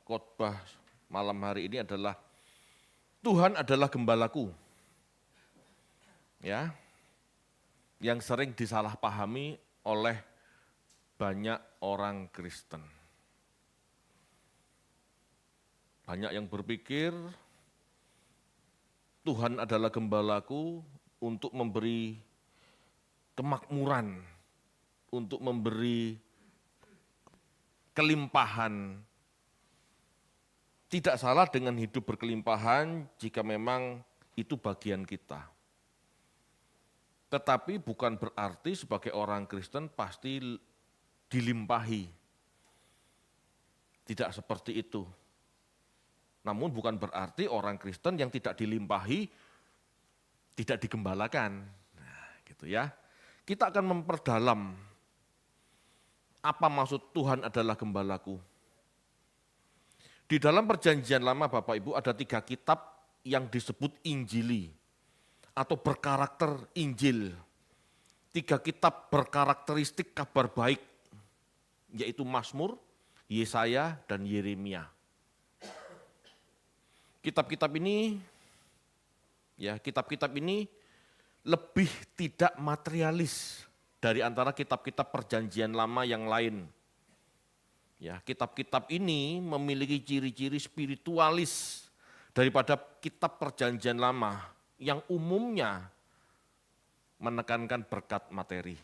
khotbah malam hari ini adalah Tuhan adalah gembalaku. Ya, yang sering disalahpahami oleh banyak orang Kristen. Banyak yang berpikir Tuhan adalah gembalaku untuk memberi kemakmuran, untuk memberi kelimpahan. Tidak salah dengan hidup berkelimpahan jika memang itu bagian kita. Tetapi bukan berarti sebagai orang Kristen pasti dilimpahi. Tidak seperti itu. Namun bukan berarti orang Kristen yang tidak dilimpahi tidak digembalakan. Nah, gitu ya. Kita akan memperdalam apa maksud Tuhan adalah gembalaku. Di dalam perjanjian lama Bapak Ibu ada 3 kitab yang disebut Injili atau berkarakter Injil. 3 kitab berkarakteristik kabar baik, yaitu Mazmur, Yesaya, dan Yeremia. Kitab-kitab ini lebih tidak materialis dari antara kitab-kitab perjanjian lama yang lain. Ya, kitab-kitab ini memiliki ciri-ciri spiritualis daripada kitab perjanjian lama yang umumnya menekankan berkat materi.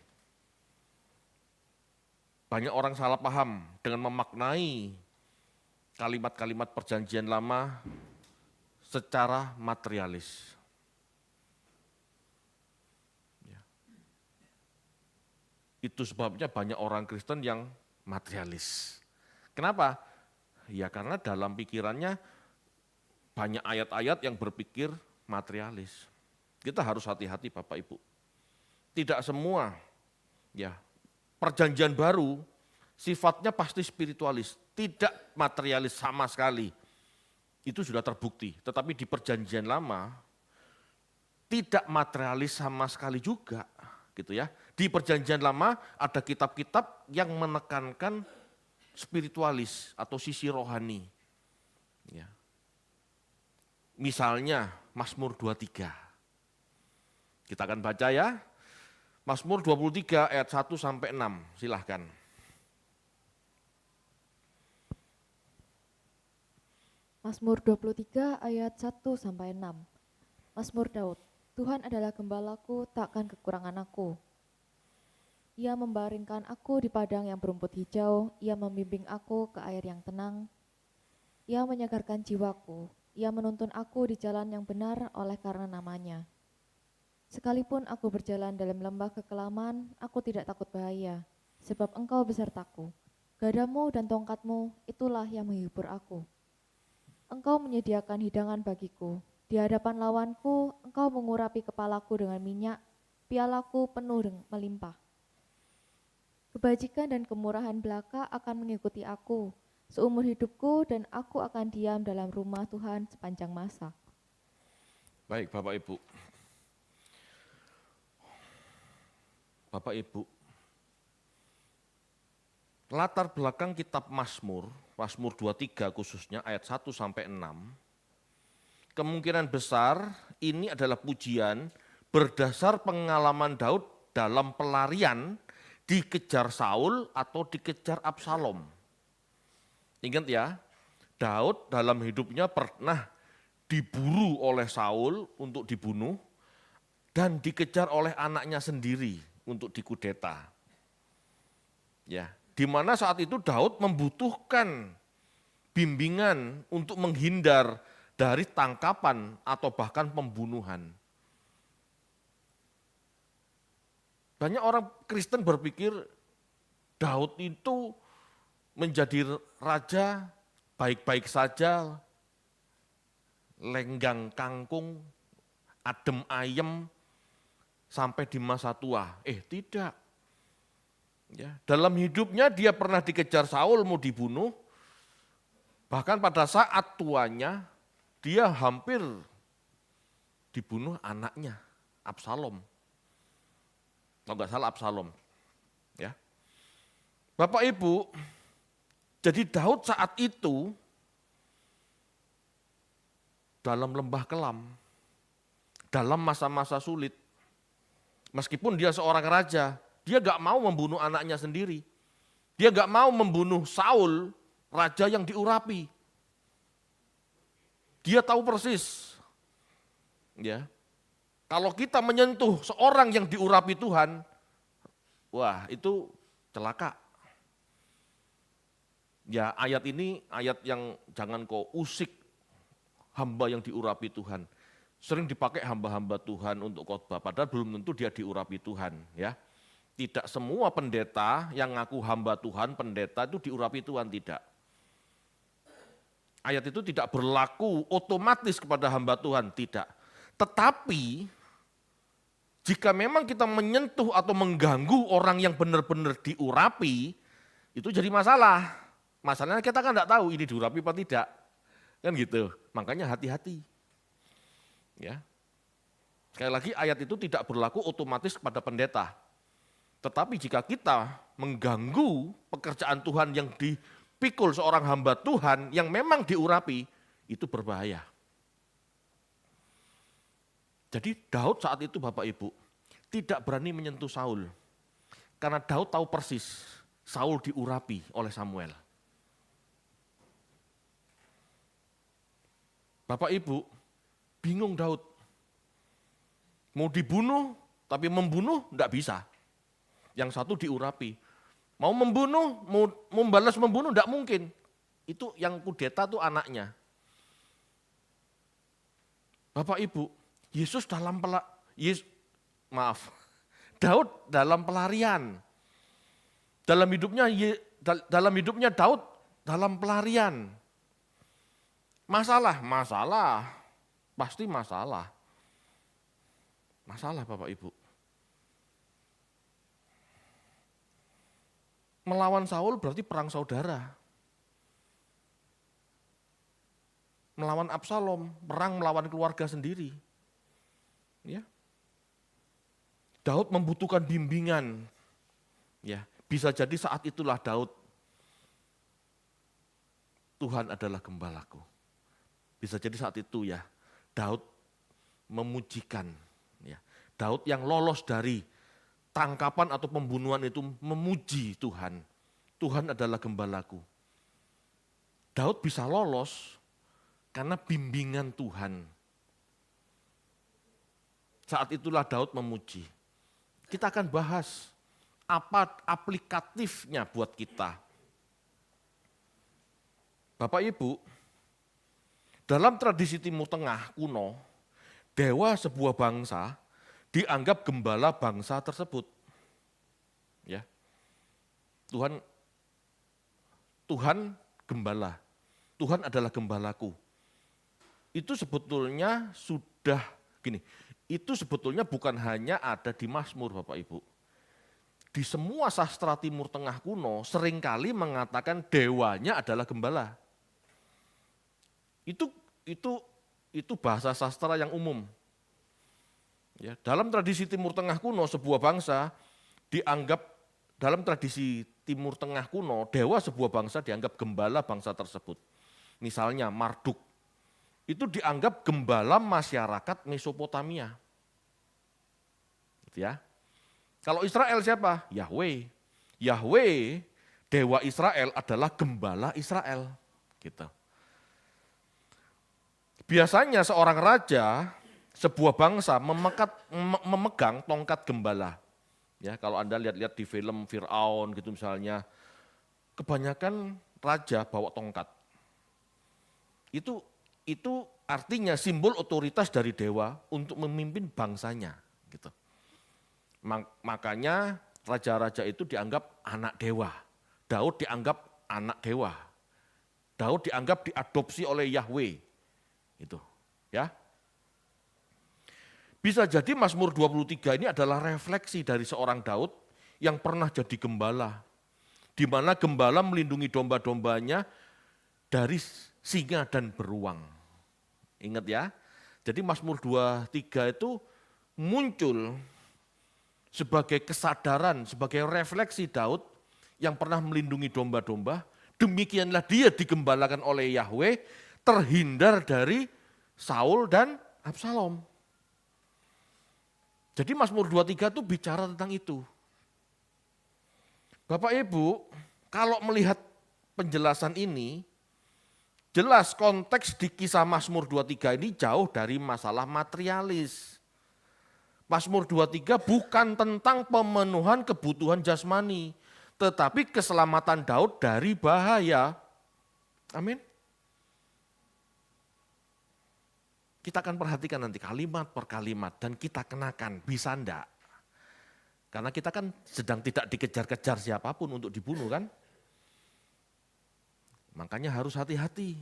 Banyak orang salah paham dengan memaknai kalimat-kalimat perjanjian lama secara materialis. Ya. Itu sebabnya banyak orang Kristen yang materialis. Kenapa? Ya karena dalam pikirannya banyak ayat-ayat yang berpikir materialis. Kita harus hati-hati Bapak Ibu. Tidak semua ya perjanjian baru sifatnya pasti spiritualis, tidak materialis sama sekali. Itu sudah terbukti, tetapi di perjanjian lama tidak materialis sama sekali juga, gitu ya. Di perjanjian lama ada kitab-kitab yang menekankan spiritualis atau sisi rohani. Ya. Misalnya Mazmur 23. Kita akan baca ya. Mazmur 23 ayat 1 sampai 6, silahkan. Mazmur 23 ayat 1 sampai 6. Mazmur Daud. Tuhan adalah gembalaku, takkan kekurangan aku. Ia membaringkan aku di padang yang berumput hijau, ia membimbing aku ke air yang tenang. Ia menyegarkan jiwaku, ia menuntun aku di jalan yang benar oleh karena namanya. Sekalipun aku berjalan dalam lembah kekelaman, aku tidak takut bahaya, sebab Engkau besertaku. Gadamu dan tongkatmu, itulah yang menghibur aku. Engkau menyediakan hidangan bagiku, di hadapan lawanku, Engkau mengurapi kepalaku dengan minyak, pialaku penuh melimpah. Kebajikan dan kemurahan belaka akan mengikuti aku seumur hidupku dan aku akan diam dalam rumah Tuhan sepanjang masa. Baik Bapak Ibu. Bapak Ibu, latar belakang kitab Mazmur 23 khususnya ayat 1 sampai 6, kemungkinan besar ini adalah pujian berdasar pengalaman Daud dalam pelarian dikejar Saul atau dikejar Absalom. Ingat ya, Daud dalam hidupnya pernah diburu oleh Saul untuk dibunuh dan dikejar oleh anaknya sendiri untuk dikudeta. Ya, di mana saat itu Daud membutuhkan bimbingan untuk menghindar dari tangkapan atau bahkan pembunuhan. Banyak orang Kristen berpikir Daud itu menjadi raja baik-baik saja, lenggang kangkung, adem ayem sampai di masa tua. Tidak. Ya, dalam hidupnya dia pernah dikejar Saul mau dibunuh, bahkan pada saat tuanya dia hampir dibunuh anaknya, Absalom. Kalau nggak salah Absalom. Ya. Bapak Ibu, jadi Daud saat itu dalam lembah kelam, dalam masa-masa sulit. Meskipun dia seorang raja, dia gak mau membunuh anaknya sendiri. Dia gak mau membunuh Saul, raja yang diurapi. Dia tahu persis, ya, kalau kita menyentuh seorang yang diurapi Tuhan, wah itu celaka. Ya ayat ini ayat yang jangan kau usik hamba yang diurapi Tuhan. Sering dipakai hamba-hamba Tuhan untuk khotbah, padahal belum tentu dia diurapi Tuhan. Ya, tidak semua pendeta yang ngaku hamba Tuhan, pendeta itu diurapi Tuhan, tidak. Ayat itu tidak berlaku otomatis kepada hamba Tuhan, tidak. Tetapi jika memang kita menyentuh atau mengganggu orang yang benar-benar diurapi, itu jadi masalah. Masalahnya kita kan tidak tahu ini diurapi apa tidak. Kan gitu, makanya hati-hati. Ya. Sekali lagi ayat itu tidak berlaku otomatis kepada pendeta. Tetapi jika kita mengganggu pekerjaan Tuhan yang dipikul seorang hamba Tuhan yang memang diurapi, itu berbahaya. Jadi Daud saat itu Bapak Ibu tidak berani menyentuh Saul. Karena Daud tahu persis Saul diurapi oleh Samuel. Bapak Ibu bingung Daud. Mau dibunuh tapi membunuh enggak bisa. Yang satu diurapi. Mau membunuh, mau membalas membunuh enggak mungkin. Itu yang kudeta itu anaknya. Bapak Ibu, Daud dalam pelarian. Dalam hidupnya Daud dalam pelarian. Masalah, pasti masalah. Masalah Bapak Ibu. Melawan Saul berarti perang saudara. Melawan Absalom, perang melawan keluarga sendiri. Ya. Daud membutuhkan bimbingan. Ya, bisa jadi saat itulah Daud, Tuhan adalah gembalaku. Bisa jadi saat itu ya, Daud memujikan. Ya. Daud yang lolos dari tangkapan atau pembunuhan itu memuji Tuhan. Tuhan adalah gembalaku. Daud bisa lolos karena bimbingan Tuhan. Saat itulah Daud memuji. Kita akan bahas apa aplikatifnya buat kita. Bapak Ibu, dalam tradisi Timur Tengah kuno, dewa sebuah bangsa dianggap gembala bangsa tersebut. Ya. Tuhan gembala. Tuhan adalah gembalaku. Itu sebetulnya itu sebetulnya bukan hanya ada di Mazmur Bapak Ibu. Di semua sastra Timur Tengah kuno seringkali mengatakan dewanya adalah gembala. Itu bahasa sastra yang umum. Ya, dalam tradisi Timur Tengah kuno sebuah bangsa dianggap, dalam tradisi Timur Tengah kuno dewa sebuah bangsa dianggap gembala bangsa tersebut. Misalnya Marduk, itu dianggap gembala masyarakat Mesopotamia. Gitu ya. Kalau Israel siapa? Yahweh. Yahweh, dewa Israel adalah gembala Israel. Gitu. Biasanya seorang raja, sebuah bangsa memegang tongkat gembala. Ya, kalau Anda lihat-lihat di film Fir'aun gitu misalnya, kebanyakan raja bawa tongkat. Itu artinya simbol otoritas dari dewa untuk memimpin bangsanya. Gitu. Makanya raja-raja itu dianggap anak dewa. Daud dianggap anak dewa. Daud dianggap diadopsi oleh Yahweh. Itu, ya. Bisa jadi Mazmur 23 ini adalah refleksi dari seorang Daud yang pernah jadi gembala. Di mana gembala melindungi domba-dombanya dari singa dan beruang. Ingat ya. Jadi Mazmur 23 itu muncul sebagai kesadaran, sebagai refleksi Daud yang pernah melindungi domba-domba. Demikianlah dia digembalakan oleh Yahweh, terhindar dari Saul dan Absalom. Jadi Mazmur 23 itu bicara tentang itu. Bapak Ibu, kalau melihat penjelasan ini, jelas konteks di kisah Mazmur 23 ini jauh dari masalah materialis. Mazmur 23 bukan tentang pemenuhan kebutuhan jasmani, tetapi keselamatan Daud dari bahaya. Amin. Kita akan perhatikan nanti kalimat per kalimat dan kita kenakan, bisa enggak? Karena kita kan sedang tidak dikejar-kejar siapapun untuk dibunuh kan. Makanya harus hati-hati.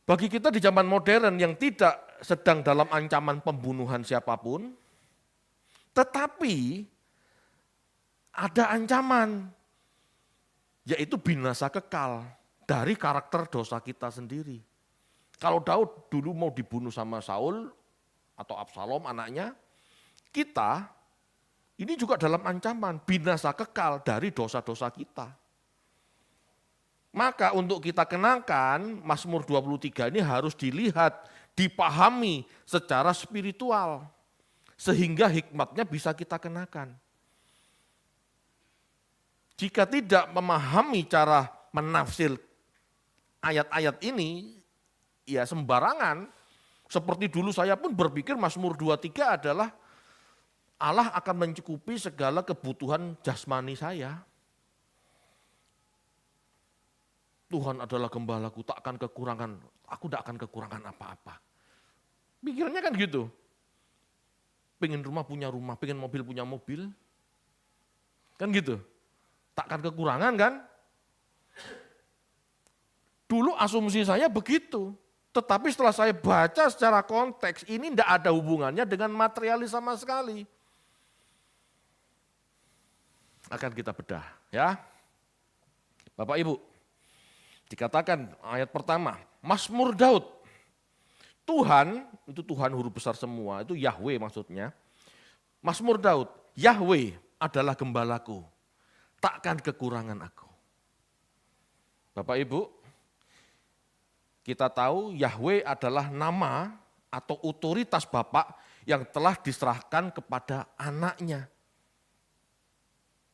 Bagi kita di zaman modern yang tidak sedang dalam ancaman pembunuhan siapapun, tetapi ada ancaman, yaitu binasa kekal dari karakter dosa kita sendiri. Kalau Daud dulu mau dibunuh sama Saul atau Absalom anaknya, kita ini juga dalam ancaman binasa kekal dari dosa-dosa kita. Maka untuk kita kenakan Mazmur 23 ini harus dilihat, dipahami secara spiritual. Sehingga hikmatnya bisa kita kenakan. Jika tidak memahami cara menafsir ayat-ayat ini, ya sembarangan. Seperti dulu saya pun berpikir Mazmur 23 adalah Allah akan mencukupi segala kebutuhan jasmani saya. Tuhan adalah gembalaku, tak akan kekurangan, aku tak akan kekurangan apa-apa. Pikirnya kan gitu. Pengen rumah punya rumah, pengen mobil punya mobil. Kan gitu. Tak akan kekurangan kan? Dulu asumsi saya begitu. Tetapi setelah saya baca secara konteks, ini tidak ada hubungannya dengan materialis sama sekali. Akan kita bedah ya. Bapak Ibu, dikatakan ayat pertama, Mazmur Daud. Tuhan, itu Tuhan huruf besar semua, itu Yahweh maksudnya. Mazmur Daud, Yahweh adalah gembalaku, takkan kekurangan aku. Bapak Ibu, kita tahu Yahweh adalah nama atau otoritas Bapa yang telah diserahkan kepada anaknya.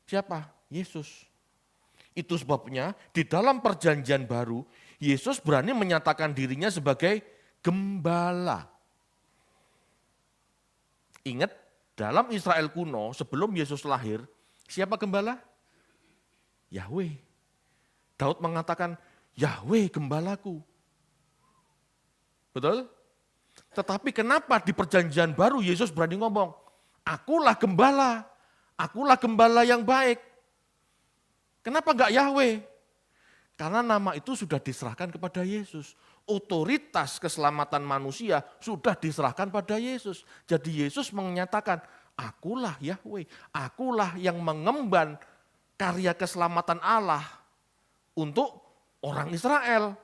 Siapa? Yesus. Itu sebabnya di dalam perjanjian baru, Yesus berani menyatakan dirinya sebagai gembala. Ingat, dalam Israel kuno sebelum Yesus lahir, siapa gembala? Yahweh. Daud mengatakan, Yahweh gembalaku. Betul? Tetapi kenapa di perjanjian baru Yesus berani ngomong, akulah gembala yang baik. Kenapa enggak Yahweh? Karena nama itu sudah diserahkan kepada Yesus. Otoritas keselamatan manusia sudah diserahkan pada Yesus. Jadi Yesus menyatakan, akulah Yahweh, akulah yang mengemban karya keselamatan Allah untuk orang Israel.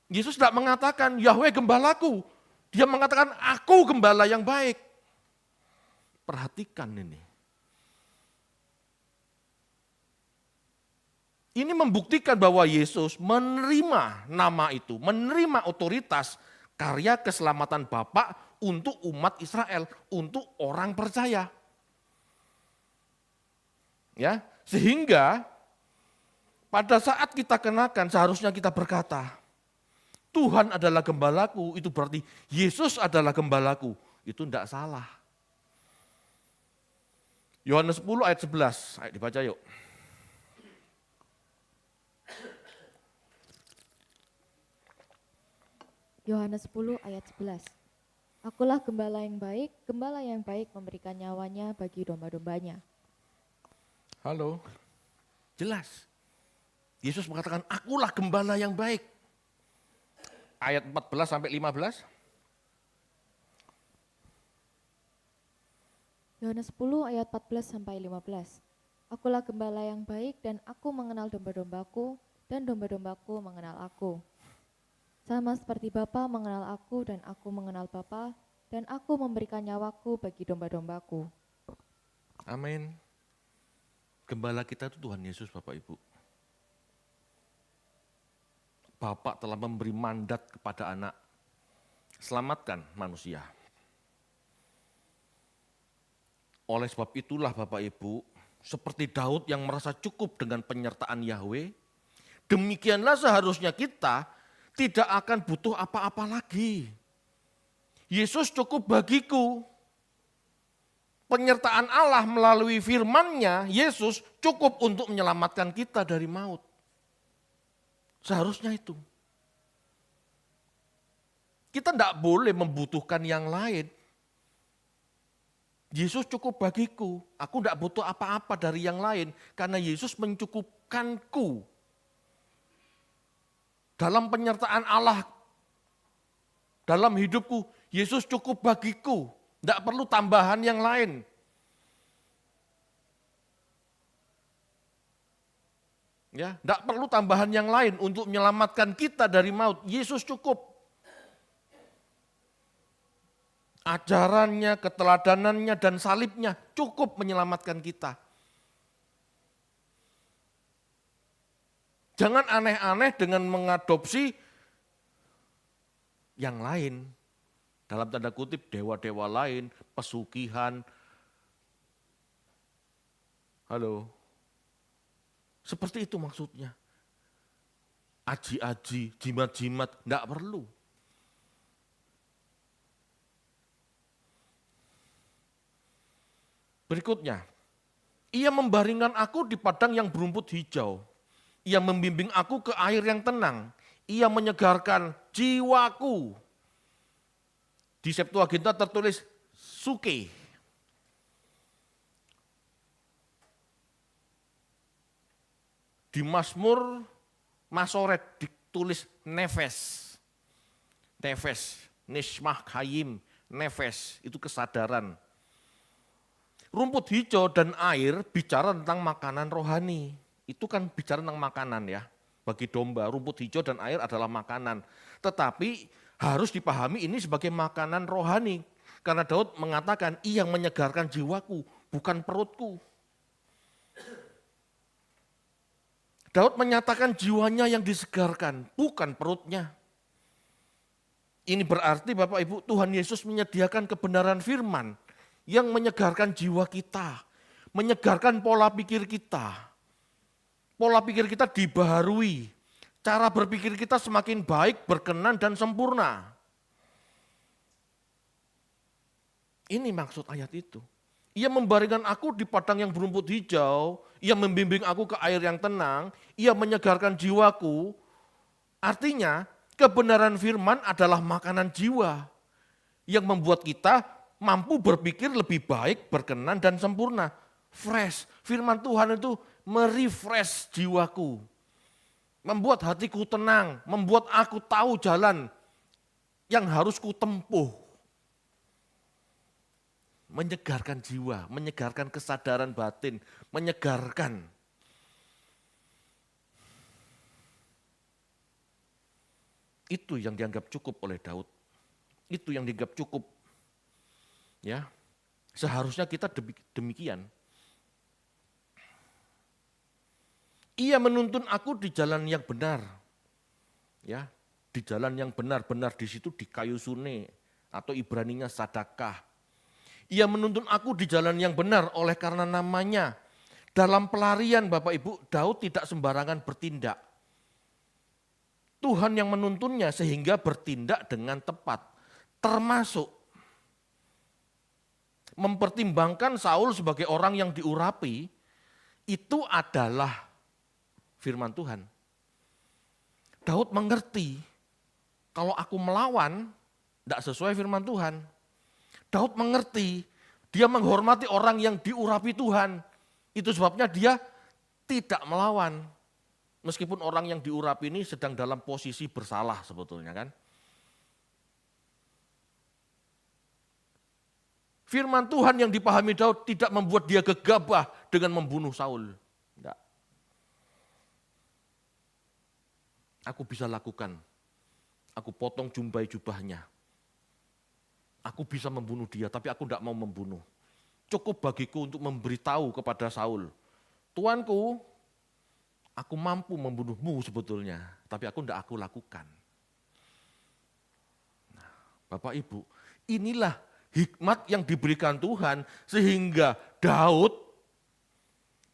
Yesus tidak mengatakan Yahweh gembalaku, dia mengatakan aku gembala yang baik. Perhatikan ini. Ini membuktikan bahwa Yesus menerima nama itu, menerima otoritas karya keselamatan Bapa untuk umat Israel, untuk orang percaya. Ya, sehingga pada saat kita kenakan seharusnya kita berkata, Tuhan adalah gembalaku, itu berarti Yesus adalah gembalaku. Itu tidak salah. Yohanes 10 ayat 11, ayo dibaca yuk. Yohanes 10 ayat 11. Akulah gembala yang baik memberikan nyawanya bagi domba-dombanya. Halo, jelas. Yesus mengatakan, akulah gembala yang baik. Ayat 14 sampai 15. Yohanes 10 ayat 14 sampai 15. Akulah gembala yang baik dan aku mengenal domba-dombaku dan domba-dombaku mengenal aku. Sama seperti Bapa mengenal aku dan aku mengenal Bapa dan aku memberikan nyawaku bagi domba-dombaku. Amin. Gembala kita itu Tuhan Yesus Bapak Ibu. Bapa telah memberi mandat kepada anak, selamatkan manusia. Oleh sebab itulah Bapak Ibu, seperti Daud yang merasa cukup dengan penyertaan Yahweh, demikianlah seharusnya kita tidak akan butuh apa-apa lagi. Yesus cukup bagiku. Penyertaan Allah melalui firman-Nya, Yesus cukup untuk menyelamatkan kita dari maut. Seharusnya itu. Kita tidak boleh membutuhkan yang lain. Yesus cukup bagiku. Aku tidak butuh apa-apa dari yang lain. Karena Yesus mencukupkanku. Dalam penyertaan Allah, dalam hidupku, Yesus cukup bagiku. Tidak perlu tambahan yang lain. Ya, tidak perlu tambahan yang lain untuk menyelamatkan kita dari maut. Yesus cukup. Ajarannya, keteladanannya, dan salibnya cukup menyelamatkan kita. Jangan aneh-aneh dengan mengadopsi yang lain. Dalam tanda kutip dewa-dewa lain, pesugihan. Halo. Seperti itu maksudnya. Aji-aji, jimat-jimat, tidak perlu. Berikutnya, ia membaringkan aku di padang yang berumput hijau. Ia membimbing aku ke air yang tenang. Ia menyegarkan jiwaku. Di Septuaginta tertulis suke. Di Mazmur Masoret ditulis nefes. Nefes, nishmah kayim, nefes, itu kesadaran. Rumput hijau dan air bicara tentang makanan rohani. Itu kan bicara tentang makanan ya. Bagi domba, rumput hijau dan air adalah makanan. Tetapi harus dipahami ini sebagai makanan rohani. Karena Daud mengatakan, ia menyegarkan jiwaku, bukan perutku. Daud menyatakan jiwanya yang disegarkan, bukan perutnya. Ini berarti Bapak Ibu, Tuhan Yesus menyediakan kebenaran firman yang menyegarkan jiwa kita, menyegarkan pola pikir kita. Pola pikir kita dibaharui, cara berpikir kita semakin baik, berkenan dan sempurna. Ini maksud ayat itu. Ia membaringkan aku di padang yang berumput hijau, ia membimbing aku ke air yang tenang, ia menyegarkan jiwaku. Artinya kebenaran firman adalah makanan jiwa yang membuat kita mampu berpikir lebih baik, berkenan dan sempurna. Fresh, firman Tuhan itu merefresh jiwaku. Membuat hatiku tenang, membuat aku tahu jalan yang harus kutempuh. Menyegarkan jiwa, menyegarkan kesadaran batin, menyegarkan. Itu yang dianggap cukup oleh Daud. Itu yang dianggap cukup. Ya, seharusnya kita demikian. Ia menuntun aku di jalan yang benar. Ya, di jalan yang benar, benar di situ di kayu sune atau Ibraninya sadakah. Ia menuntun aku di jalan yang benar oleh karena namanya. Dalam pelarian Bapak Ibu, Daud tidak sembarangan bertindak. Tuhan yang menuntunnya sehingga bertindak dengan tepat. Termasuk mempertimbangkan Saul sebagai orang yang diurapi, itu adalah firman Tuhan. Daud mengerti kalau aku melawan, tidak sesuai firman Tuhan. Daud mengerti, dia menghormati orang yang diurapi Tuhan. Itu sebabnya dia tidak melawan. Meskipun orang yang diurapi ini sedang dalam posisi bersalah sebetulnya kan. Firman Tuhan yang dipahami Daud tidak membuat dia gegabah dengan membunuh Saul. Tidak. Aku bisa lakukan. Aku potong jumbai jubahnya. Aku bisa membunuh dia, tapi aku tidak mau membunuh. Cukup bagiku untuk memberitahu kepada Saul, Tuanku, Aku mampu membunuhmu sebetulnya, tapi tidak aku lakukan. Nah, Bapak Ibu, inilah hikmat yang diberikan Tuhan sehingga Daud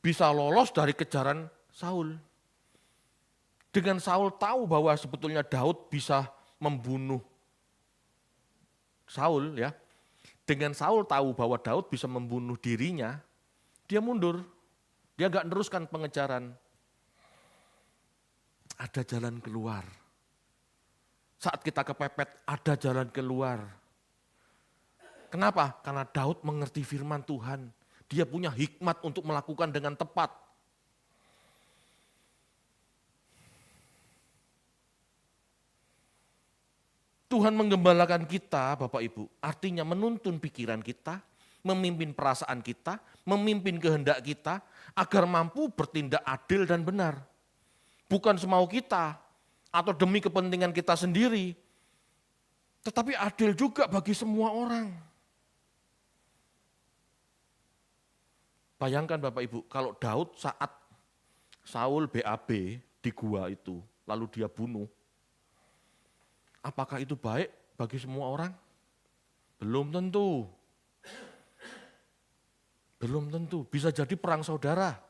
bisa lolos dari kejaran Saul. Dengan Saul tahu bahwa sebetulnya Daud bisa membunuh Saul, ya. Dengan Saul tahu bahwa Daud bisa membunuh dirinya, dia mundur. Dia enggak meneruskan pengejaran. Ada jalan keluar. Saat kita kepepet, ada jalan keluar. Kenapa? Karena Daud mengerti firman Tuhan. Dia punya hikmat untuk melakukan dengan tepat. Tuhan menggembalakan kita, Bapak Ibu, artinya menuntun pikiran kita, memimpin perasaan kita, memimpin kehendak kita, agar mampu bertindak adil dan benar. Bukan semau kita, atau demi kepentingan kita sendiri, tetapi adil juga bagi semua orang. Bayangkan Bapak Ibu, kalau Daud saat Saul BAB di gua itu, lalu dia bunuh, apakah itu baik bagi semua orang? Belum tentu. Belum tentu, bisa jadi perang saudara.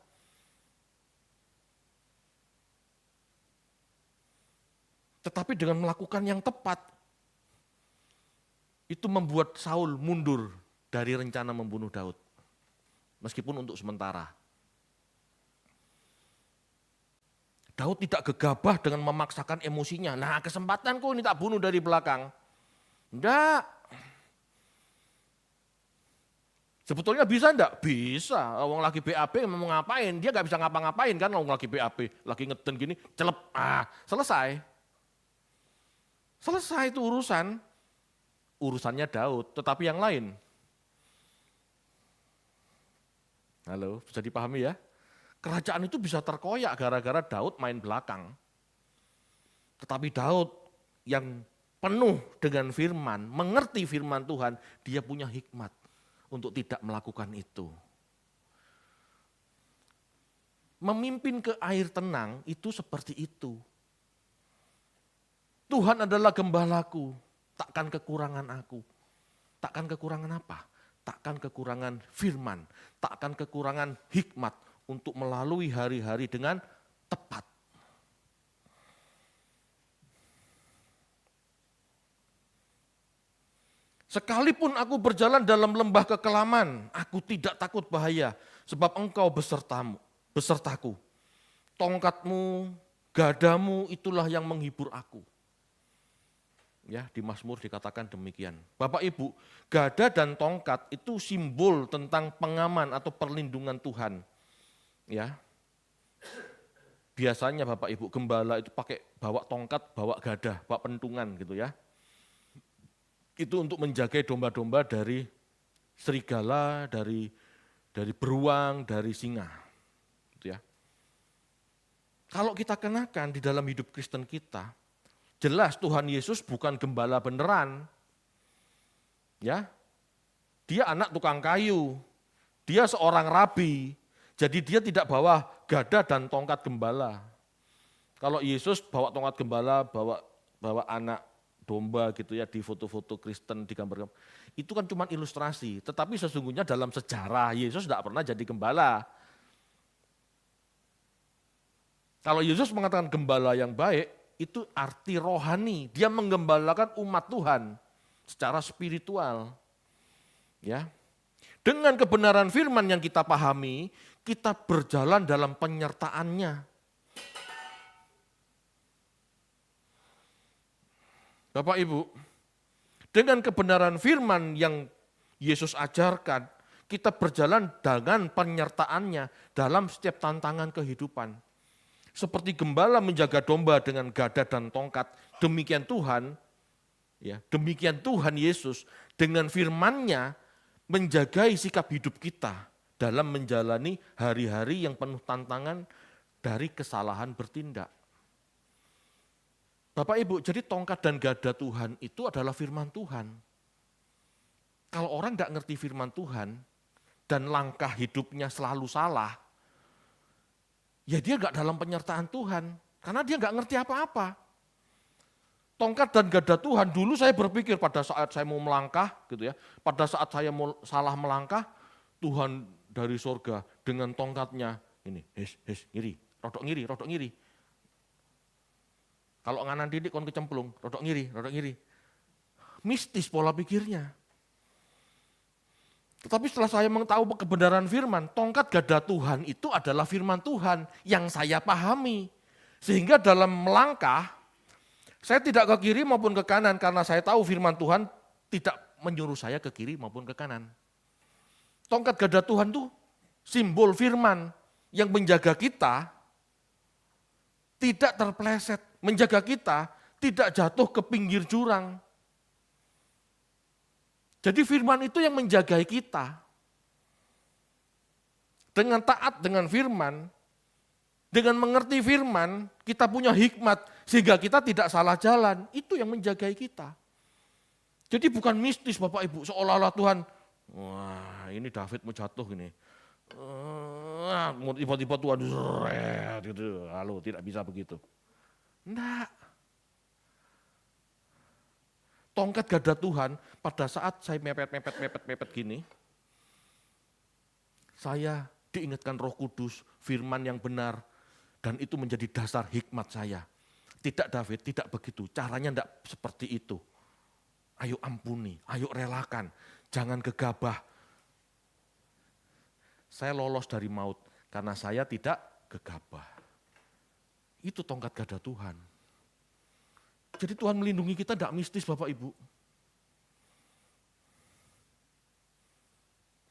Tetapi dengan melakukan yang tepat, itu membuat Saul mundur dari rencana membunuh Daud. Meskipun untuk sementara. Daud tidak gegabah dengan memaksakan emosinya. Nah, kesempatanku ini tak bunuh dari belakang. Enggak. Sebetulnya bisa enggak? Bisa. Orang lagi BAP mau ngapain? Dia enggak bisa ngapa-ngapain kan orang lagi BAP. Lagi ngeden gini, celep. Selesai. Selesai itu urusan. Urusannya Daud, tetapi yang lain. Halo, bisa dipahami ya? Kerajaan itu bisa terkoyak gara-gara Daud main belakang. Tetapi Daud yang penuh dengan firman, mengerti firman Tuhan, dia punya hikmat untuk tidak melakukan itu. Memimpin ke air tenang itu seperti itu. Tuhan adalah gembalaku, takkan kekurangan aku. Takkan kekurangan apa? Takkan kekurangan firman, takkan kekurangan hikmat untuk melalui hari-hari dengan tepat. Sekalipun aku berjalan dalam lembah kekelaman, aku tidak takut bahaya, sebab engkau besertaku. Tongkatmu, gadamu itulah yang menghibur aku. Ya, di Mazmur dikatakan demikian. Bapak Ibu, gada dan tongkat itu simbol tentang pengaman atau perlindungan Tuhan. Ya. Biasanya Bapak Ibu gembala itu pakai bawa tongkat, bawa gada, bawa pentungan gitu ya. Itu untuk menjaga domba-domba dari serigala, dari beruang, dari singa. Gitu ya. Kalau kita kenakan di dalam hidup Kristen kita, jelas Tuhan Yesus bukan gembala beneran. Ya. Dia anak tukang kayu. Dia seorang rabi. Jadi dia tidak bawa gada dan tongkat gembala. Kalau Yesus bawa tongkat gembala, bawa anak domba gitu ya di foto-foto Kristen di gambar. Itu kan cuma ilustrasi, tetapi sesungguhnya dalam sejarah Yesus tidak pernah jadi gembala. Kalau Yesus mengatakan gembala yang baik, itu arti rohani, dia menggembalakan umat Tuhan secara spiritual. Ya. Dengan kebenaran firman yang kita pahami, kita berjalan dalam penyertaannya. Bapak Ibu, dengan kebenaran firman yang Yesus ajarkan, kita berjalan dengan penyertaannya dalam setiap tantangan kehidupan. Seperti gembala menjaga domba dengan gada dan tongkat, demikian Tuhan, ya, demikian Tuhan Yesus dengan firman-Nya menjagai sikap hidup kita dalam menjalani hari-hari yang penuh tantangan dari kesalahan bertindak. Bapak Ibu, jadi tongkat dan gada Tuhan itu adalah firman Tuhan. Kalau orang tidak ngerti firman Tuhan dan langkah hidupnya selalu salah, ya dia nggak dalam penyertaan Tuhan, karena dia nggak ngerti apa-apa. Tongkat dan gada Tuhan, dulu saya berpikir pada saat saya mau melangkah, gitu ya, pada saat saya mau salah melangkah, Tuhan dari sorga dengan tongkatnya, ini, ngiri, rodok ngiri. Kalau nganan didik kon kecemplung, rodok ngiri. Mistis pola pikirnya. Tetapi setelah saya mengetahui kebenaran firman, tongkat gada Tuhan itu adalah firman Tuhan yang saya pahami. Sehingga dalam melangkah, saya tidak ke kiri maupun ke kanan karena saya tahu firman Tuhan tidak menyuruh saya ke kiri maupun ke kanan. Tongkat gada Tuhan itu simbol firman yang menjaga kita tidak terpeleset, menjaga kita tidak jatuh ke pinggir jurang. Jadi firman itu yang menjagai kita. Dengan taat dengan firman, dengan mengerti firman, kita punya hikmat sehingga kita tidak salah jalan. Itu yang menjagai kita. Jadi bukan mistis Bapak Ibu, seolah-olah Tuhan, wah ini David mau jatuh gini. Tiba-tiba Tuhan gitu. Halo, tidak bisa begitu. Enggak. Tongkat gada Tuhan pada saat saya mepet gini, saya diingatkan Roh Kudus, firman yang benar, dan itu menjadi dasar hikmat saya. Tidak David, tidak begitu, caranya enggak seperti itu. Ayo ampuni, ayo relakan, jangan gegabah. Saya lolos dari maut karena saya tidak gegabah. Itu tongkat gada Tuhan. Jadi Tuhan melindungi kita tidak mistis Bapak Ibu.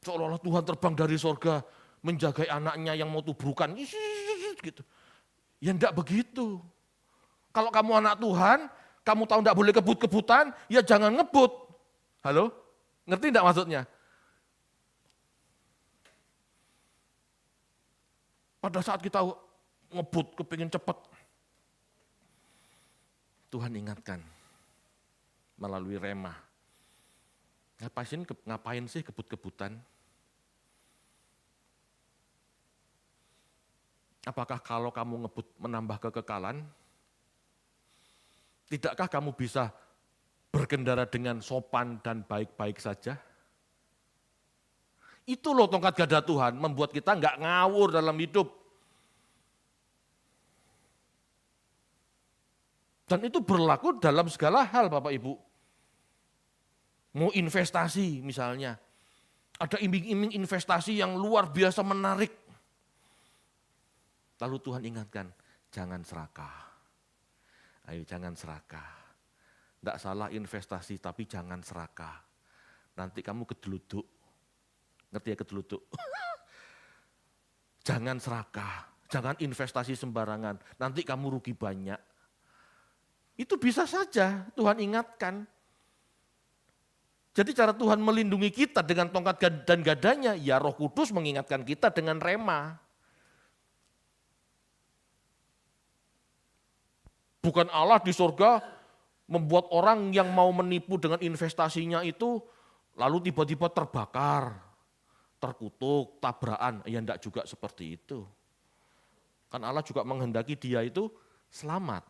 Seolah-olah Tuhan terbang dari sorga menjagai anaknya yang mau tubrukan. Gitu. Ya enggak begitu. Kalau kamu anak Tuhan, kamu tahu enggak boleh kebut-kebutan, ya jangan ngebut. Halo? Ngerti enggak maksudnya? Pada saat kita ngebut, kepingin cepat, Tuhan ingatkan melalui rema. Ngapain sih kebut-kebutan? Apakah kalau kamu ngebut menambah kekekalan? Tidakkah kamu bisa berkendara dengan sopan dan baik-baik saja? Itu loh tongkat gada Tuhan, membuat kita enggak ngawur dalam hidup. Dan itu berlaku dalam segala hal Bapak Ibu. Mau investasi misalnya, ada iming-iming investasi yang luar biasa menarik. Lalu Tuhan ingatkan, jangan serakah. Ayo jangan serakah. Enggak salah investasi tapi jangan serakah. Nanti kamu kedeluduk. Ngerti ya kedeluduk? Jangan serakah, jangan investasi sembarangan, nanti kamu rugi banyak. Itu bisa saja Tuhan ingatkan. Jadi cara Tuhan melindungi kita dengan tongkat dan gadanya, ya Roh Kudus mengingatkan kita dengan rema. Bukan Allah di surga membuat orang yang mau menipu dengan investasinya itu lalu tiba-tiba terbakar, terkutuk, tabrakan, ya enggak juga seperti itu. Kan Allah juga menghendaki dia itu selamat.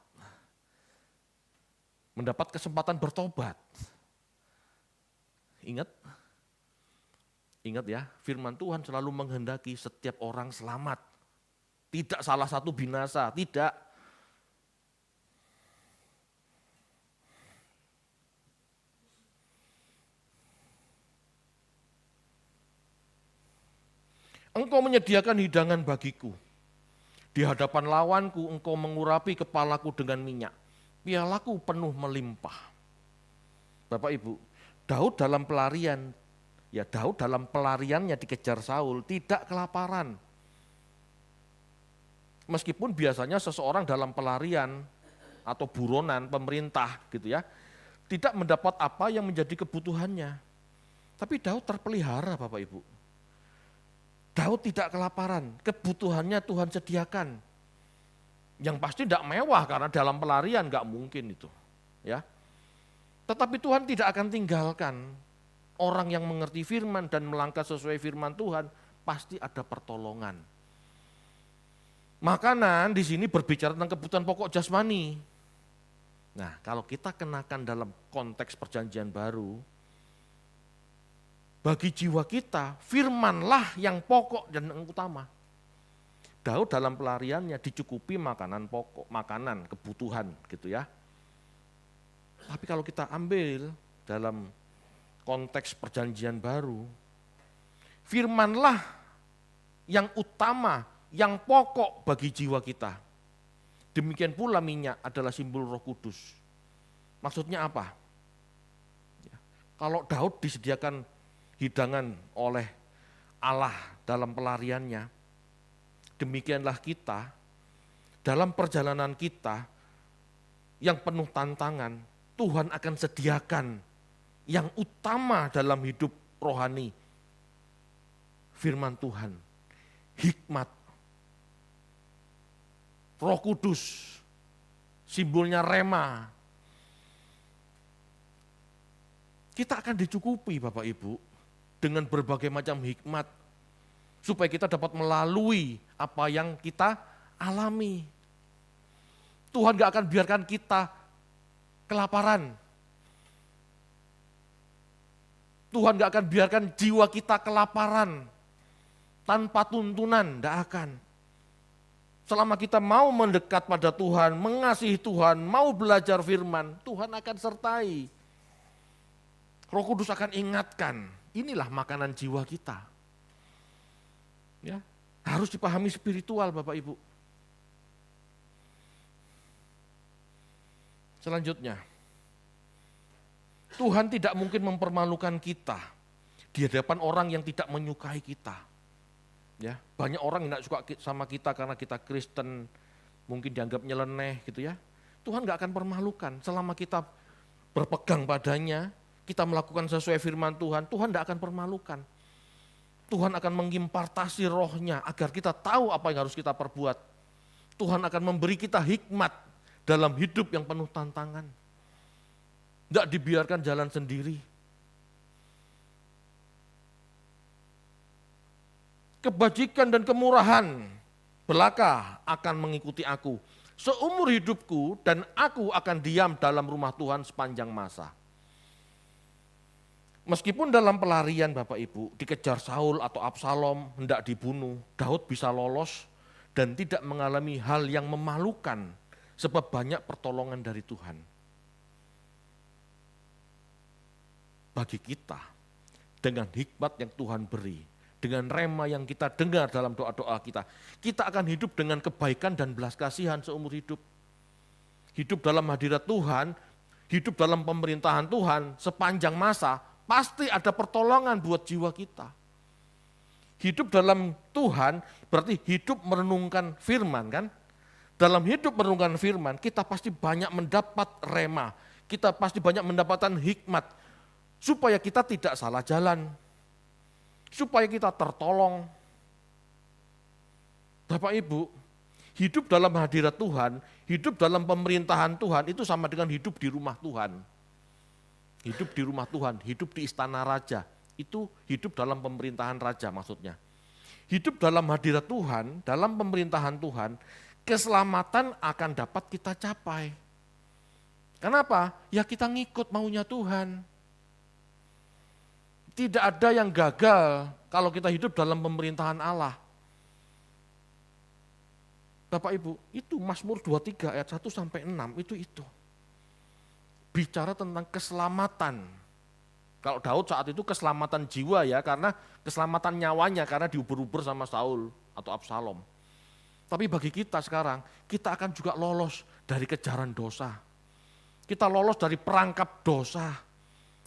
Mendapat kesempatan bertobat. Ingat ya, firman Tuhan selalu menghendaki setiap orang selamat. Tidak salah satu binasa, tidak. Engkau menyediakan hidangan bagiku. Di hadapan lawanku engkau mengurapi kepalaku dengan minyak. Pialaku penuh melimpah. Bapak Ibu, Daud dalam pelariannya dikejar Saul tidak kelaparan. Meskipun biasanya seseorang dalam pelarian atau buronan pemerintah gitu ya, tidak mendapat apa yang menjadi kebutuhannya. Tapi Daud terpelihara Bapak Ibu. Daud tidak kelaparan, kebutuhannya Tuhan sediakan. Yang pasti tidak mewah karena dalam pelarian nggak mungkin itu, ya. Tetapi Tuhan tidak akan tinggalkan orang yang mengerti firman dan melangkah sesuai firman Tuhan, pasti ada pertolongan. Makanan di sini berbicara tentang kebutuhan pokok jasmani. Nah, kalau kita kenakan dalam konteks perjanjian baru, bagi jiwa kita, firmanlah yang pokok dan yang utama. Daud dalam pelariannya dicukupi makanan pokok, makanan, kebutuhan gitu ya. Tapi kalau kita ambil dalam konteks perjanjian baru, firmanlah yang utama, yang pokok bagi jiwa kita. Demikian pula minyak adalah simbol Roh Kudus. Maksudnya apa? Ya, kalau Daud disediakan hidangan oleh Allah dalam pelariannya, demikianlah kita dalam perjalanan kita yang penuh tantangan, Tuhan akan sediakan yang utama dalam hidup rohani, firman Tuhan, hikmat, Roh Kudus, simbolnya rema. Kita akan dicukupi Bapak Ibu dengan berbagai macam hikmat supaya kita dapat melalui apa yang kita alami. Tuhan gak akan biarkan kita kelaparan. Tuhan gak akan biarkan jiwa kita kelaparan tanpa tuntunan, gak akan. Selama kita mau mendekat pada Tuhan, mengasihi Tuhan, mau belajar firman, Tuhan akan sertai. Roh Kudus akan ingatkan, inilah makanan jiwa kita. Ya, harus dipahami spiritual Bapak Ibu. Selanjutnya, Tuhan tidak mungkin mempermalukan kita di hadapan orang yang tidak menyukai kita. Ya, banyak orang yang tidak suka sama kita karena kita Kristen, mungkin dianggap nyeleneh gitu ya. Tuhan gak akan permalukan selama kita berpegang padanya, kita melakukan sesuai firman Tuhan, Tuhan gak akan permalukan. Tuhan akan mengimpartasi rohnya agar kita tahu apa yang harus kita perbuat. Tuhan akan memberi kita hikmat dalam hidup yang penuh tantangan. Gak dibiarkan jalan sendiri. Kebajikan dan kemurahan belaka akan mengikuti aku seumur hidupku dan aku akan diam dalam rumah Tuhan sepanjang masa. Meskipun dalam pelarian Bapak Ibu dikejar Saul atau Absalom hendak dibunuh, Daud bisa lolos dan tidak mengalami hal yang memalukan sebab banyak pertolongan dari Tuhan. Bagi kita dengan hikmat yang Tuhan beri, dengan rema yang kita dengar dalam doa-doa kita, kita akan hidup dengan kebaikan dan belas kasihan seumur hidup. Hidup dalam hadirat Tuhan, hidup dalam pemerintahan Tuhan sepanjang masa, pasti ada pertolongan buat jiwa kita. Hidup dalam Tuhan berarti hidup merenungkan firman kan? Dalam hidup merenungkan firman, kita pasti banyak mendapat rema, kita pasti banyak mendapatkan hikmat, supaya kita tidak salah jalan, supaya kita tertolong. Bapak Ibu, hidup dalam hadirat Tuhan, hidup dalam pemerintahan Tuhan itu sama dengan hidup di rumah Tuhan. Hidup di rumah Tuhan, hidup di istana raja, itu hidup dalam pemerintahan raja maksudnya. Hidup dalam hadirat Tuhan, dalam pemerintahan Tuhan, keselamatan akan dapat kita capai. Kenapa? Ya kita ngikut maunya Tuhan. Tidak ada yang gagal kalau kita hidup dalam pemerintahan Allah. Bapak Ibu, itu Mazmur 23 ayat 1 sampai 6 itu. Bicara tentang keselamatan. Kalau Daud saat itu keselamatan jiwa ya, karena keselamatan nyawanya karena diuber-uber sama Saul atau Absalom. Tapi bagi kita sekarang, kita akan juga lolos dari kejaran dosa. Kita lolos dari perangkap dosa.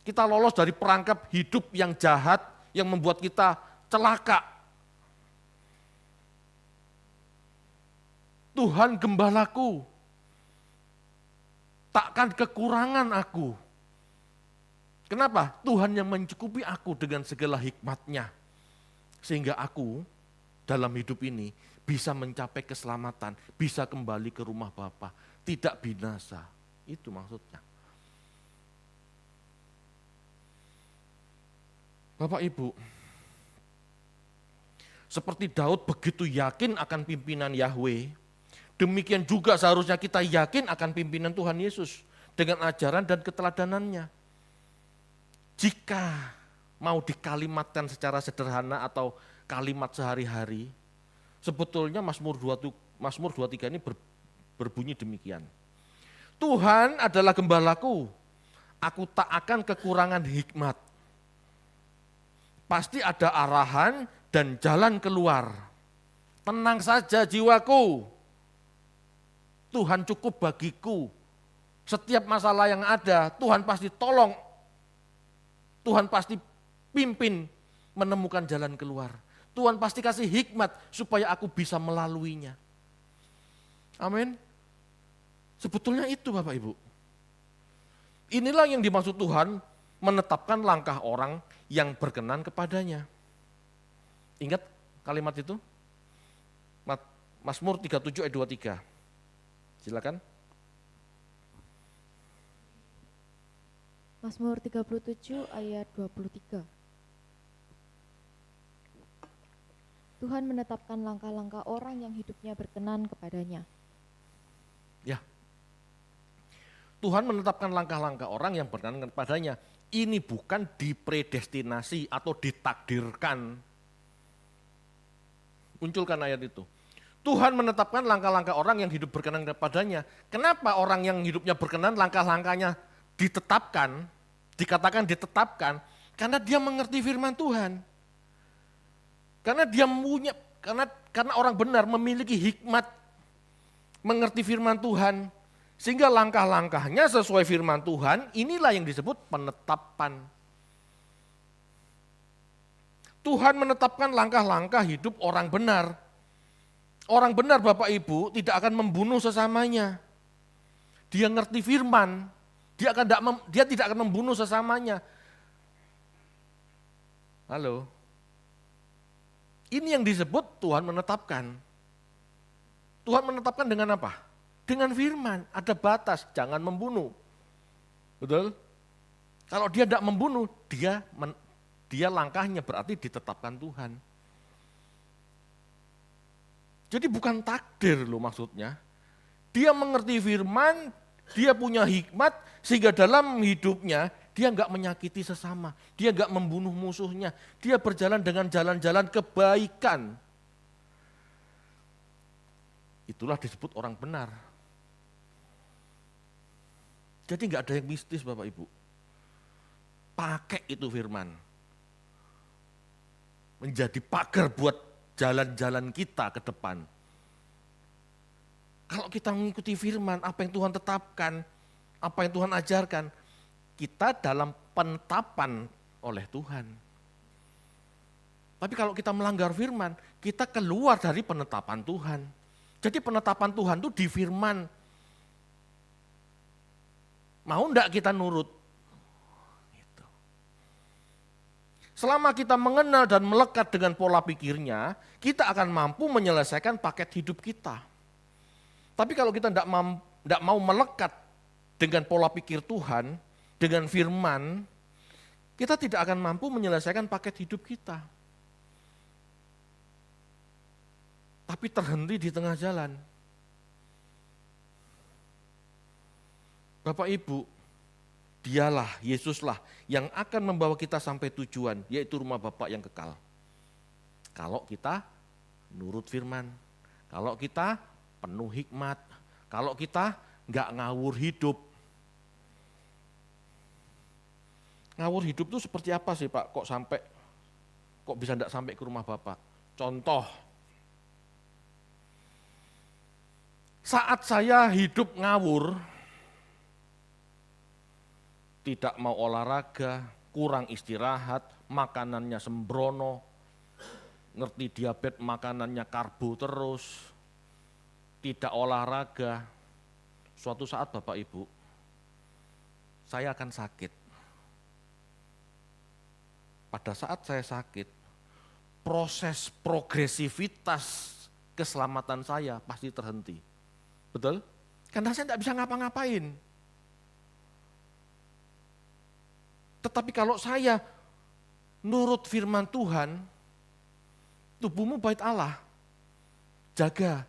Kita lolos dari perangkap hidup yang jahat, yang membuat kita celaka. Tuhan gembalaku, takkan kekurangan aku. Kenapa? Tuhan yang mencukupi aku dengan segala hikmat-Nya. Sehingga aku dalam hidup ini bisa mencapai keselamatan, bisa kembali ke rumah Bapa, tidak binasa. Itu maksudnya. Bapak Ibu, Seperti Daud begitu yakin akan pimpinan Yahweh, demikian juga seharusnya kita yakin akan pimpinan Tuhan Yesus dengan ajaran dan keteladanannya. Jika mau dikalimatkan secara sederhana atau kalimat sehari-hari, sebetulnya Mazmur 23 ini berbunyi demikian. Tuhan adalah gembalaku, aku tak akan kekurangan hikmat. Pasti ada arahan dan jalan keluar. Tenang saja jiwaku, Tuhan cukup bagiku. Setiap masalah yang ada, Tuhan pasti tolong. Tuhan pasti pimpin menemukan jalan keluar. Tuhan pasti kasih hikmat supaya aku bisa melaluinya. Amin. Sebetulnya itu Bapak Ibu. Inilah yang dimaksud Tuhan menetapkan langkah orang yang berkenan kepadanya. Ingat kalimat itu? Mazmur 37 ayat 23. Silakan. Mazmur 37 ayat 23. Tuhan menetapkan langkah-langkah orang yang hidupnya berkenan kepadanya. Ya. Tuhan menetapkan langkah-langkah orang yang berkenan kepadanya. Ini bukan dipredestinasi atau ditakdirkan. Munculkan ayat itu. Tuhan menetapkan langkah-langkah orang yang hidup berkenan kepadanya. Kenapa orang yang hidupnya berkenan langkah-langkahnya ditetapkan, dikatakan ditetapkan? Karena dia mengerti firman Tuhan. Karena dia punya, karena orang benar memiliki hikmat mengerti firman Tuhan. Sehingga langkah-langkahnya sesuai firman Tuhan, inilah yang disebut penetapan. Tuhan menetapkan langkah-langkah hidup orang benar. Orang benar Bapak Ibu tidak akan membunuh sesamanya. Dia ngerti firman, dia tidak akan membunuh sesamanya. Halo. Ini yang disebut Tuhan menetapkan. Tuhan menetapkan dengan apa? Dengan firman, ada batas, jangan membunuh. Betul? Kalau dia tidak membunuh, dia langkahnya berarti ditetapkan Tuhan. Jadi bukan takdir loh maksudnya. Dia mengerti firman, dia punya hikmat, sehingga dalam hidupnya dia enggak menyakiti sesama, dia enggak membunuh musuhnya, dia berjalan dengan jalan-jalan kebaikan. Itulah disebut orang benar. Jadi enggak ada yang mistis Bapak Ibu. Pakai itu firman. Menjadi pagar buat jalan-jalan kita ke depan. Kalau kita mengikuti firman, apa yang Tuhan tetapkan, apa yang Tuhan ajarkan, kita dalam penetapan oleh Tuhan. Tapi kalau kita melanggar firman, kita keluar dari penetapan Tuhan. Jadi penetapan Tuhan itu di firman. Mau enggak kita nurut? Selama kita mengenal dan melekat dengan pola pikirnya, kita akan mampu menyelesaikan paket hidup kita. Tapi kalau kita tidak mau melekat dengan pola pikir Tuhan, dengan firman, kita tidak akan mampu menyelesaikan paket hidup kita. Tapi terhenti di tengah jalan. Bapak Ibu, Dialah, Yesuslah yang akan membawa kita sampai tujuan, yaitu rumah Bapa yang kekal. Kalau kita nurut firman, kalau kita penuh hikmat, kalau kita enggak ngawur hidup. Ngawur hidup itu seperti apa sih Pak? Kok bisa enggak sampai ke rumah Bapa? Contoh, saat saya hidup ngawur, tidak mau olahraga, kurang istirahat, makanannya sembrono, ngerti diabetes makanannya karbo terus, tidak olahraga. Suatu saat Bapak Ibu, saya akan sakit. Pada saat saya sakit, proses progresivitas keselamatan saya pasti terhenti. Betul? Karena saya tidak bisa ngapa-ngapain. Tetapi kalau saya nurut firman Tuhan, Tubuhmu bait Allah. Jaga.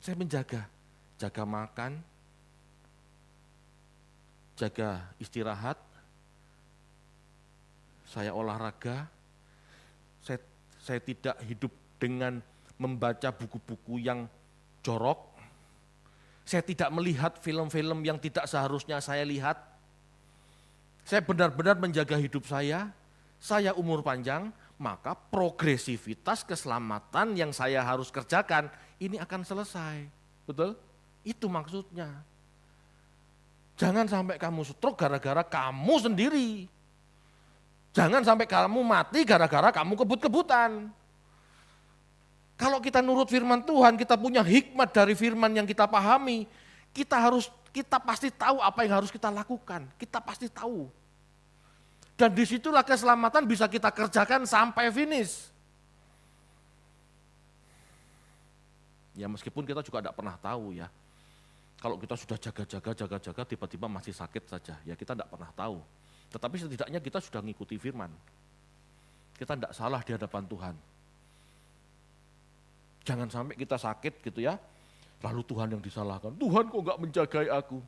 Saya menjaga. Jaga makan, jaga istirahat, saya olahraga, saya tidak hidup dengan membaca buku-buku yang jorok, saya tidak melihat film-film yang tidak seharusnya saya lihat, saya benar-benar menjaga hidup saya umur panjang, maka progresivitas keselamatan yang saya harus kerjakan ini akan selesai, betul? Itu maksudnya. Jangan sampai kamu stroke gara-gara kamu sendiri. Jangan sampai kamu mati gara-gara kamu kebut-kebutan. Kalau kita nurut firman Tuhan, kita punya hikmat dari firman yang kita pahami, kita pasti tahu apa yang harus kita lakukan. Kita pasti tahu. Dan disitulah keselamatan bisa kita kerjakan sampai finish. Ya meskipun kita juga tidak pernah tahu ya. Kalau kita sudah jaga-jaga, tiba-tiba masih sakit saja, ya kita tidak pernah tahu. Tetapi setidaknya kita sudah mengikuti firman. Kita tidak salah di hadapan Tuhan. Jangan sampai kita sakit gitu ya, lalu Tuhan yang disalahkan. Tuhan kok enggak menjagai aku?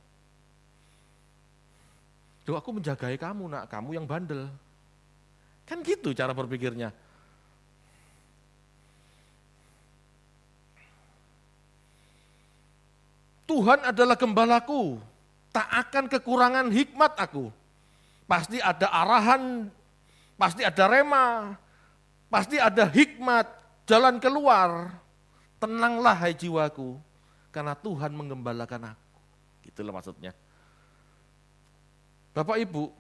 Duh, aku menjagai kamu nak, kamu yang bandel. Kan gitu cara berpikirnya. Tuhan adalah gembalaku, tak akan kekurangan hikmat aku. Pasti ada arahan, pasti ada rema, pasti ada hikmat, jalan keluar. Tenanglah hai jiwaku, karena Tuhan menggembalakan aku. Itulah maksudnya. Bapak Ibu,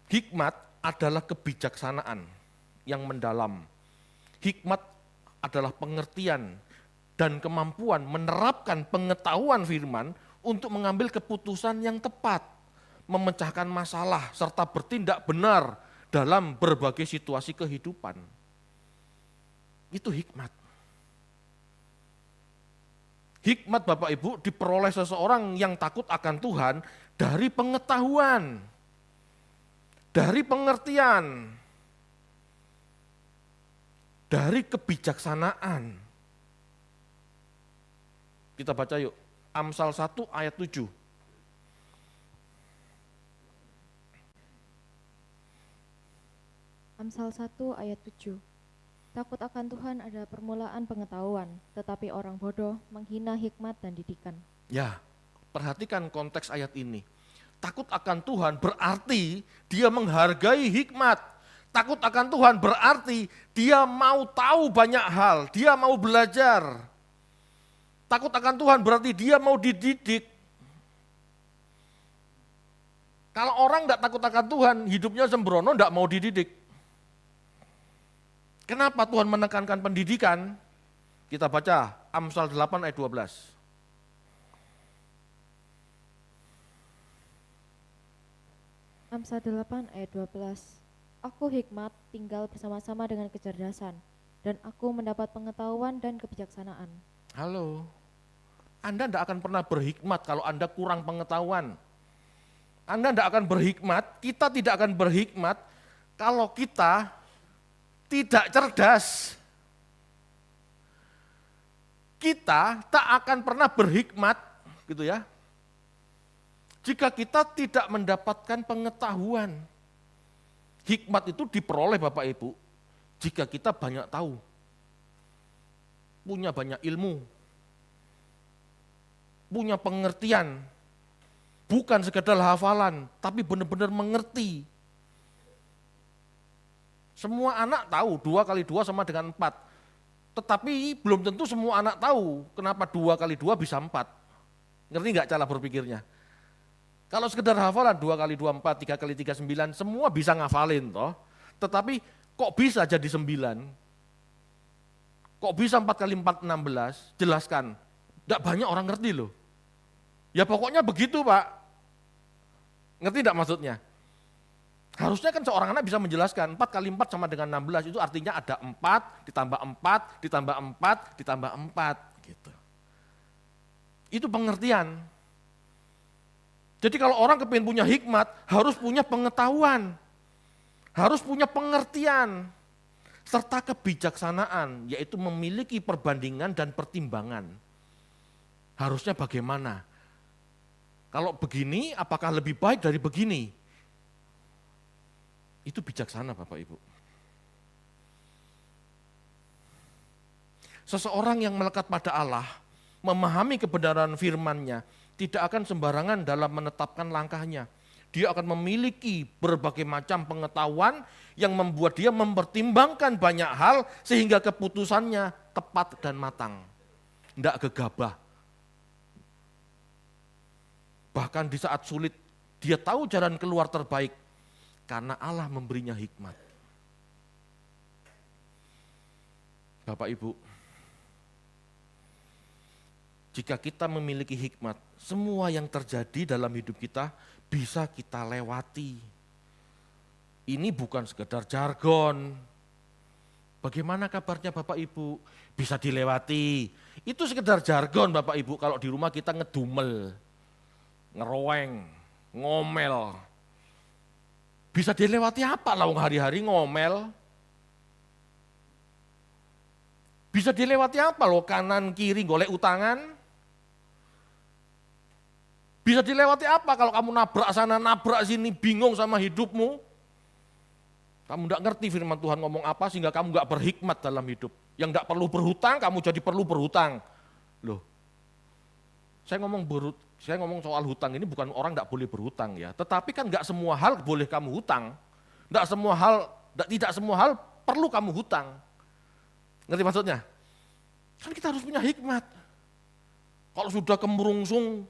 hikmat adalah kebijaksanaan yang mendalam. Hikmat adalah pengertian dan kemampuan menerapkan pengetahuan firman untuk mengambil keputusan yang tepat, memecahkan masalah, serta bertindak benar dalam berbagai situasi kehidupan. Itu hikmat. Hikmat Bapak Ibu diperoleh seseorang yang takut akan Tuhan dari pengetahuan, dari pengertian, dari kebijaksanaan. Kita baca yuk, Amsal 1 ayat 7. Amsal 1 ayat 7. Takut akan Tuhan adalah permulaan pengetahuan, tetapi orang bodoh menghina hikmat dan didikan. Ya, perhatikan konteks ayat ini. Takut akan Tuhan berarti dia menghargai hikmat. Takut akan Tuhan berarti dia mau tahu banyak hal, dia mau belajar. Takut akan Tuhan berarti dia mau dididik. Kalau orang tidak takut akan Tuhan, hidupnya sembrono, tidak mau dididik. Kenapa Tuhan menekankan pendidikan? Kita baca Amsal 8 ayat 12. Amsal 8 ayat 12. Aku hikmat tinggal bersama-sama dengan kecerdasan, dan aku mendapat pengetahuan dan kebijaksanaan. Halo, Anda tidak akan pernah berhikmat kalau Anda kurang pengetahuan. Anda tidak akan berhikmat, kita tidak akan berhikmat kalau kita tidak cerdas. Kita tak akan pernah berhikmat, gitu ya. Jika kita tidak mendapatkan pengetahuan. Hikmat itu diperoleh Bapak Ibu jika kita banyak tahu. Punya banyak ilmu. Punya pengertian. Bukan sekedar hafalan, tapi benar-benar mengerti. Semua anak tahu 2 kali 2 sama dengan 4. Tetapi belum tentu semua anak tahu kenapa 2 kali 2 bisa 4. Ngerti enggak cara berpikirnya? Kalau sekedar hafalan 2 kali 2 4, 3 kali 3 9, semua bisa ngafalin toh. Tetapi kok bisa jadi 9? Kok bisa 4 kali 4 16? Jelaskan. Enggak banyak orang ngerti loh. Ya pokoknya begitu Pak. Ngerti enggak maksudnya? Harusnya kan seorang anak bisa menjelaskan 4 kali 4 sama dengan 16, itu artinya ada 4, ditambah 4, ditambah 4, ditambah 4. Gitu. Itu pengertian. Jadi kalau orang kepingin punya hikmat, harus punya pengetahuan, harus punya pengertian, serta kebijaksanaan, yaitu memiliki perbandingan dan pertimbangan. Harusnya bagaimana? Kalau begini, apakah lebih baik dari begini? Itu bijaksana Bapak Ibu. Seseorang yang melekat pada Allah, memahami kebenaran firman-Nya, tidak akan sembarangan dalam menetapkan langkahnya. Dia akan memiliki berbagai macam pengetahuan yang membuat dia mempertimbangkan banyak hal sehingga keputusannya tepat dan matang. Tidak gegabah. Bahkan di saat sulit, dia tahu jalan keluar terbaik karena Allah memberinya hikmat. Bapak Ibu, jika kita memiliki hikmat, semua yang terjadi dalam hidup kita bisa kita lewati. Ini bukan sekedar jargon. Bagaimana kabarnya Bapak Ibu? Bisa dilewati. Itu sekedar jargon Bapak Ibu kalau di rumah kita ngedumel, ngeroweng, ngomel. Bisa dilewati apa lah hari-hari ngomel? Bisa dilewati apa loh kanan kiri golek utangan? Bisa dilewati apa kalau kamu nabrak sana, nabrak sini, bingung sama hidupmu? Kamu tidak ngerti firman Tuhan ngomong apa sehingga kamu nggak berhikmat dalam hidup. Yang nggak perlu berhutang, kamu jadi perlu berhutang. Loh, saya ngomong soal hutang ini bukan orang nggak boleh berhutang ya. Tetapi kan nggak semua hal boleh kamu hutang. Tidak semua hal perlu kamu hutang. Ngerti maksudnya? Kan kita harus punya hikmat. Kalau sudah kemurungsung,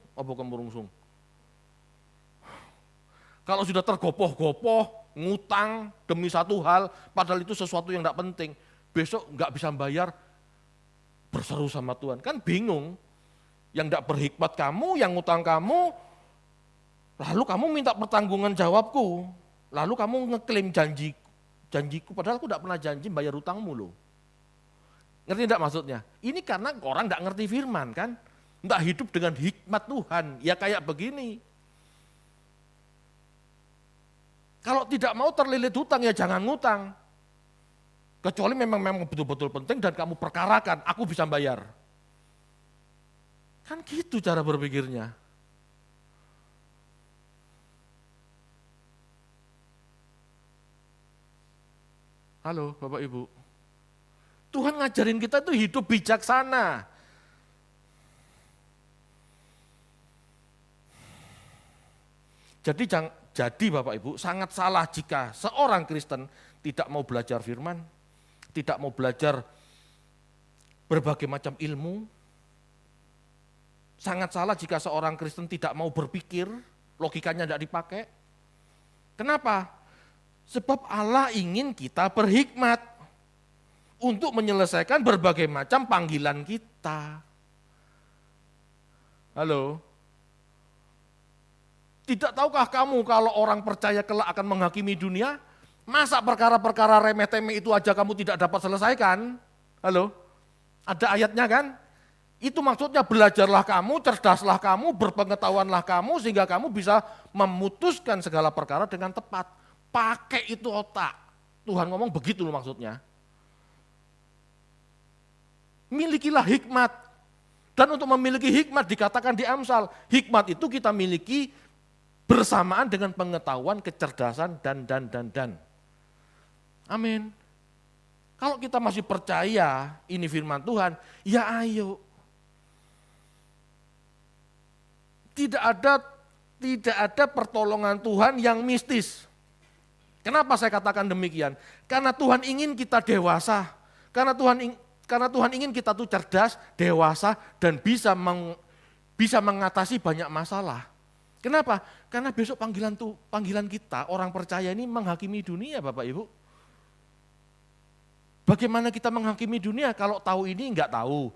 kalau sudah tergopoh-gopoh, ngutang demi satu hal, padahal itu sesuatu yang tidak penting, besok nggak bisa bayar, berseru sama Tuhan. Kan bingung, yang tidak berhikmat kamu, yang ngutang kamu, lalu kamu minta pertanggungan jawabku, lalu kamu ngeklaim janjiku, padahal aku tidak pernah janji bayar hutangmu loh. Ngerti tidak maksudnya? Ini karena orang tidak ngerti firman kan, tidak hidup dengan hikmat Tuhan, ya kayak begini. Kalau tidak mau terlilit hutang ya jangan ngutang. Kecuali memang betul-betul penting dan kamu perkarakan, aku bisa bayar. Kan gitu cara berpikirnya. Halo Bapak Ibu. Tuhan ngajarin kita itu hidup bijaksana. Jadi Bapak Ibu sangat salah jika seorang Kristen tidak mau belajar firman, tidak mau belajar berbagai macam ilmu. Sangat salah jika seorang Kristen tidak mau berpikir, logikanya tidak dipakai. Kenapa? Sebab Allah ingin kita berhikmat untuk menyelesaikan berbagai macam panggilan kita. Halo? Tidak tahukah kamu kalau orang percaya kelak akan menghakimi dunia? Masa perkara-perkara remeh-temeh itu aja kamu tidak dapat selesaikan? Halo? Ada ayatnya kan? Itu maksudnya belajarlah kamu, cerdaslah kamu, berpengetahuanlah kamu sehingga kamu bisa memutuskan segala perkara dengan tepat. Pakai itu otak. Tuhan ngomong begitu loh maksudnya. Milikilah hikmat. Dan untuk memiliki hikmat dikatakan di Amsal, hikmat itu kita miliki bersamaan dengan pengetahuan, kecerdasan, dan. Amin. Kalau kita masih percaya ini firman Tuhan, ya ayo. Tidak ada pertolongan Tuhan yang mistis. Kenapa saya katakan demikian? Karena Tuhan ingin kita dewasa. Karena Tuhan ingin kita tuh cerdas, dewasa, dan bisa mengatasi banyak masalah. Kenapa? Karena besok panggilan kita, orang percaya ini menghakimi dunia Bapak Ibu. Bagaimana kita menghakimi dunia kalau tahu ini enggak tahu?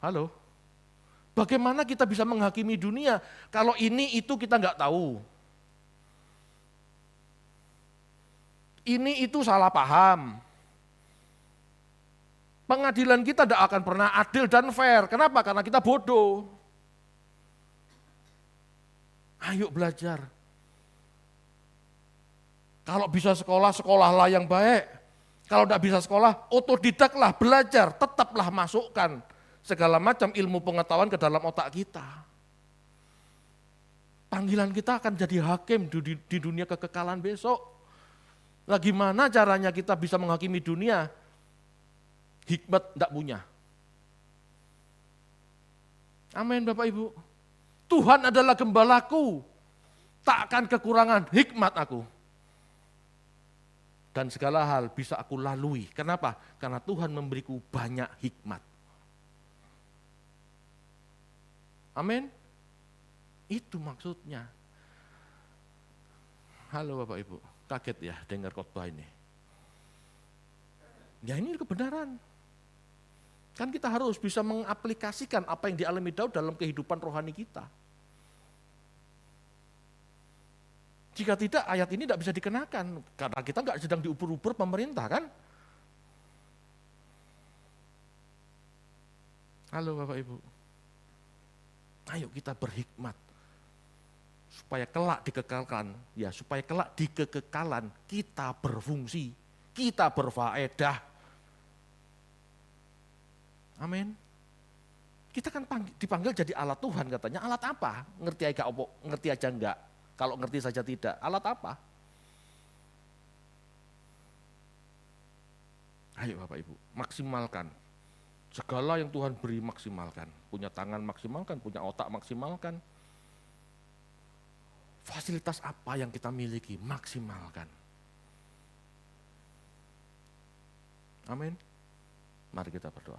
Halo? Bagaimana kita bisa menghakimi dunia kalau ini itu kita enggak tahu? Ini itu salah paham. Pengadilan kita tidak akan pernah adil dan fair. Kenapa? Karena kita bodoh. Ayo belajar. Kalau bisa sekolah, sekolahlah yang baik. Kalau tidak bisa sekolah, otodidaklah, belajar, tetaplah masukkan segala macam ilmu pengetahuan ke dalam otak kita. Panggilan kita akan jadi hakim di dunia kekekalan besok. Lah gimana caranya kita bisa menghakimi dunia? Hikmat tidak punya. Amin Bapak Ibu. Tuhan adalah gembalaku, tak akan kekurangan hikmat aku. Dan segala hal bisa aku lalui. Kenapa? Karena Tuhan memberiku banyak hikmat. Amin. Itu maksudnya. Halo Bapak Ibu, kaget ya dengar khotbah ini. Ya ini kebenaran. Kan kita harus bisa mengaplikasikan apa yang dialami Daud dalam kehidupan rohani kita. Jika tidak, ayat ini tidak bisa dikenakan, karena kita nggak sedang diukur-ukur pemerintah kan. Halo Bapak Ibu, ayo kita berhikmat, supaya kelak dikekalkan, ya supaya kelak di kekekalan kita berfungsi, kita berfaedah. Amin. Kita kan dipanggil jadi alat Tuhan katanya, alat apa? Ngerti aja enggak? Kalau ngerti saja tidak, alat apa? Ayo Bapak Ibu, maksimalkan. Segala yang Tuhan beri maksimalkan. Punya tangan maksimalkan, punya otak maksimalkan. Fasilitas apa yang kita miliki, maksimalkan. Amin. Mari kita berdoa.